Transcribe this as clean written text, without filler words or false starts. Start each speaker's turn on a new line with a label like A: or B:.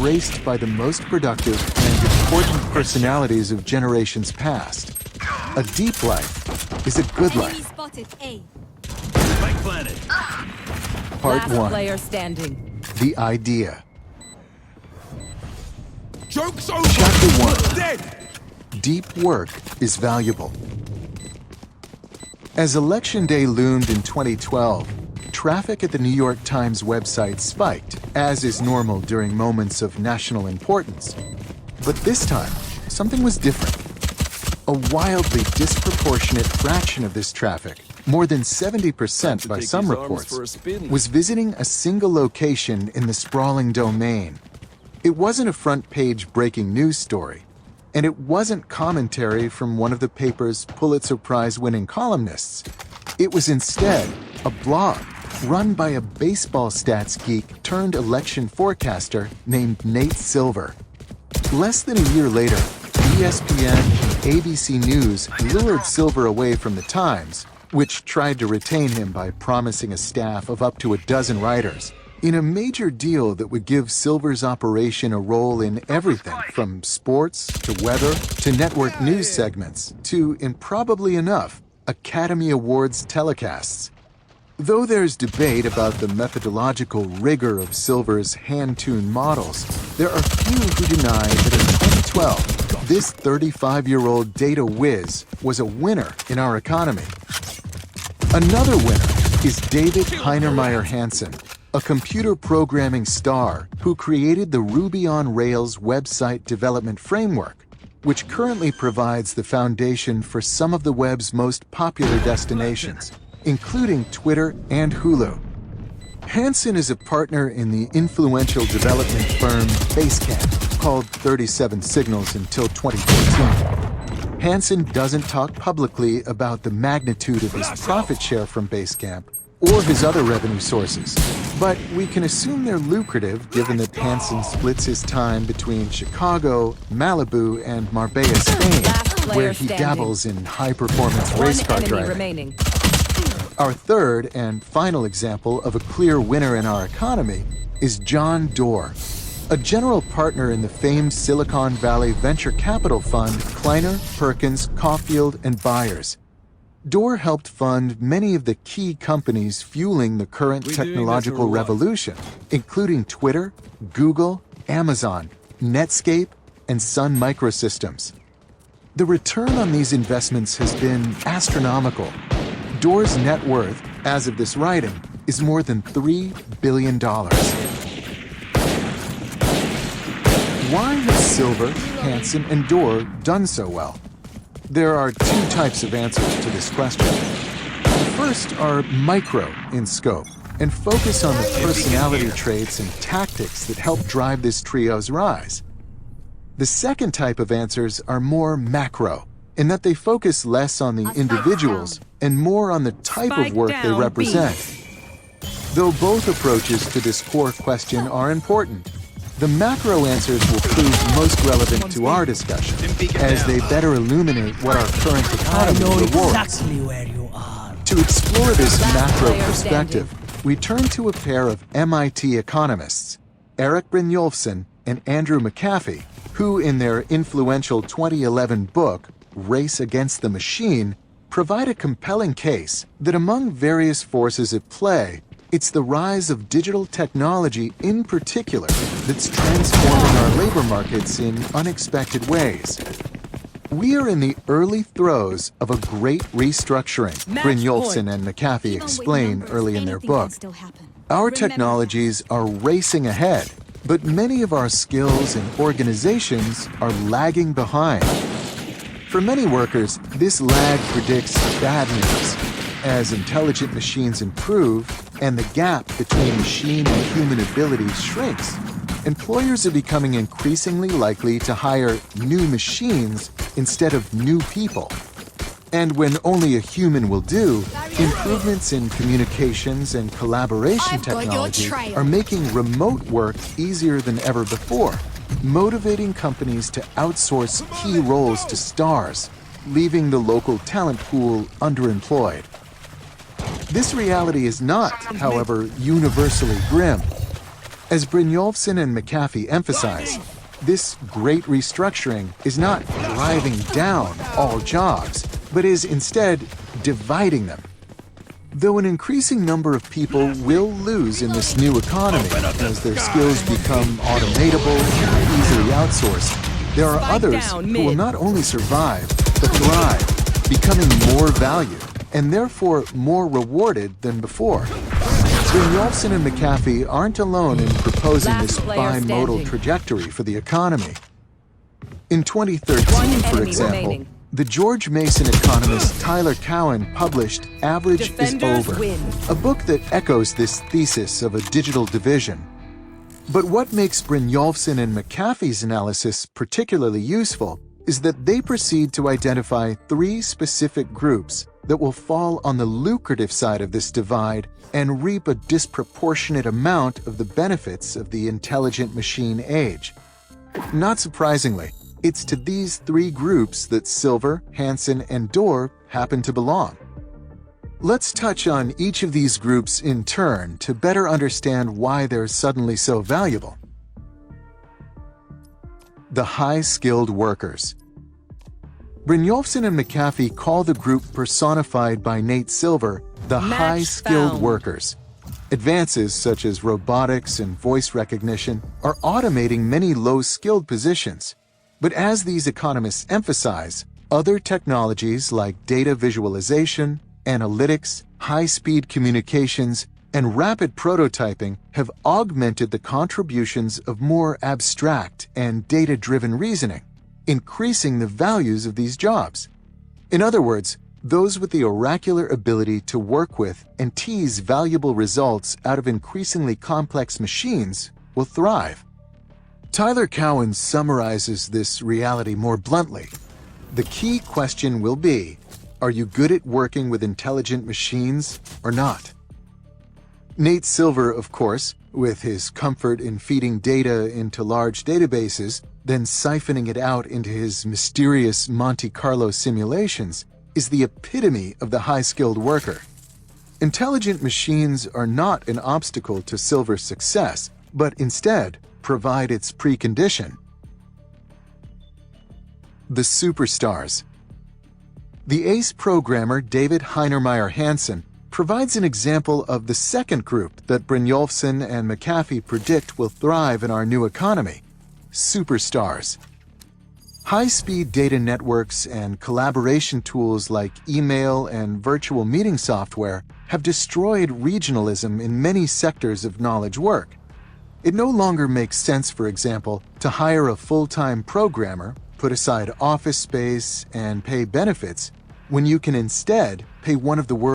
A: graced by the most productive and important personalities of generations past. A deep life is a good life.
B: Spike planted.
A: Part 1.
C: Player standing.
A: The idea.
B: Joke's over.
A: Chapter 1.
B: Dead.
A: Deep work is valuable. As Election Day loomed in 2012, traffic at the New York Times website spiked, as is normal during moments of national importance. But this time, something was different. A wildly disproportionate fraction of this traffic, more than 70% by some reports, was visiting a single location in the sprawling domain. It wasn't a front-page breaking news story, and it wasn't commentary from one of the paper's Pulitzer Prize-winning columnists. It was instead a blog run by a baseball stats geek turned election forecaster named Nate Silver. Less than a year later, ESPN and ABC News lured Silver away from the Times, which tried to retain him by promising a staff of up to a dozen writers, in a major deal that would give Silver's operation a role in everything from sports to weather to network news segments to, improbably enough, Academy Awards telecasts. Though there's debate about the methodological rigor of Silver's hand-tuned models, there are few who deny that in 2012, this 35-year-old data whiz was a winner in our economy. Another winner is David Heinemeier Hansson, a computer programming star who created the Ruby on Rails website development framework, which currently provides the foundation for some of the web's most popular destinations, including Twitter and Hulu. Hansson is a partner in the influential development firm Basecamp, called 37 Signals until 2014. Hansson doesn't talk publicly about the magnitude of his profit share from Basecamp or his other revenue sources, but we can assume they're lucrative given that Hansson splits his time between Chicago, Malibu, and Marbella, Spain, where he dabbles in high-performance race car driving.
C: Remaining.
A: Our third and final example of a clear winner in our economy is John Doerr, a general partner in the famed Silicon Valley venture capital fund Kleiner, Perkins, Caulfield, and Byers. Doerr helped fund many of the key companies fueling the current technological revolution, including Twitter, Google, Amazon, Netscape, and Sun Microsystems. The return on these investments has been astronomical. Doerr's net worth, as of this writing, is more than $3 billion. Why have Silver, Hansson, and Doerr done so well? There are two types of answers to this question. The first are micro in scope and focus on the personality traits and tactics that help drive this trio's rise. The second type of answers are more macro, in that they focus less on the individuals and more on the type of work they represent. Though both approaches to this core question are important, the macro answers will prove most relevant to our discussion, as they better illuminate what our current economy rewards.
D: Exactly where you are.
A: To explore this macro perspective, we turn to a pair of MIT economists, Eric Brynjolfsson and Andrew McAfee, who in their influential 2011 book, Race Against the Machine, provide a compelling case that among various forces at play, it's the rise of digital technology in particular that's transforming our labor markets in unexpected ways. We are in the early throes of a great restructuring, Brynjolfsson and McAfee explain early in their book. Our technologies are racing ahead, but many of our skills and organizations are lagging behind. For many workers, this lag predicts bad news. As intelligent machines improve and the gap between machine and human abilities shrinks, employers are becoming increasingly likely to hire new machines instead of new people. And when only a human will do, improvements in communications and collaboration technology are making remote work easier than ever before, motivating companies to outsource key roles to stars, leaving the local talent pool underemployed. This reality is not, however, universally grim. As Brynjolfsson and McAfee emphasize, this great restructuring is not driving down all jobs, but is instead dividing them. Though an increasing number of people will lose in this new economy as their skills become automatable and easily outsourced, there are others who will not only survive, but thrive, becoming more valued and therefore more rewarded than before. Brynjolfsson and McAfee aren't alone in proposing this bimodal trajectory for the economy. In 2013, for example, the George Mason economist Tyler Cowen published Average is Over, a book that echoes this thesis of a digital division. But what makes Brynjolfsson and McAfee's analysis particularly useful is that they proceed to identify 3 specific groups that will fall on the lucrative side of this divide and reap a disproportionate amount of the benefits of the intelligent machine age. Not surprisingly, it's to these 3 groups that Silver, Hansen, and Dorr happen to belong. Let's touch on each of these groups in turn to better understand why they're suddenly so valuable. The high-skilled workers. Brynjolfsson and McAfee call the group personified by Nate Silver the high-skilled workers. Advances such as robotics and voice recognition are automating many low-skilled positions. But as these economists emphasize, other technologies like data visualization, analytics, high-speed communications, and rapid prototyping have augmented the contributions of more abstract and data-driven reasoning, increasing the values of these jobs. In other words, those with the oracular ability to work with and tease valuable results out of increasingly complex machines will thrive. Tyler Cowen summarizes this reality more bluntly. The key question will be, are you good at working with intelligent machines or not? Nate Silver, of course, with his comfort in feeding data into large databases, then siphoning it out into his mysterious Monte Carlo simulations, is the epitome of the high-skilled worker. Intelligent machines are not an obstacle to Silver's success, but instead provide its precondition. The superstars. The ace programmer David Heinermeyer Hansen provides an example of the second group that Brynjolfsson and McAfee predict will thrive in our new economy: superstars. High-speed data networks and collaboration tools like email and virtual meeting software have destroyed regionalism in many sectors of knowledge work. It no longer makes sense, for example, to hire a full-time programmer, put aside office space, and pay benefits, when you can instead pay one of the world's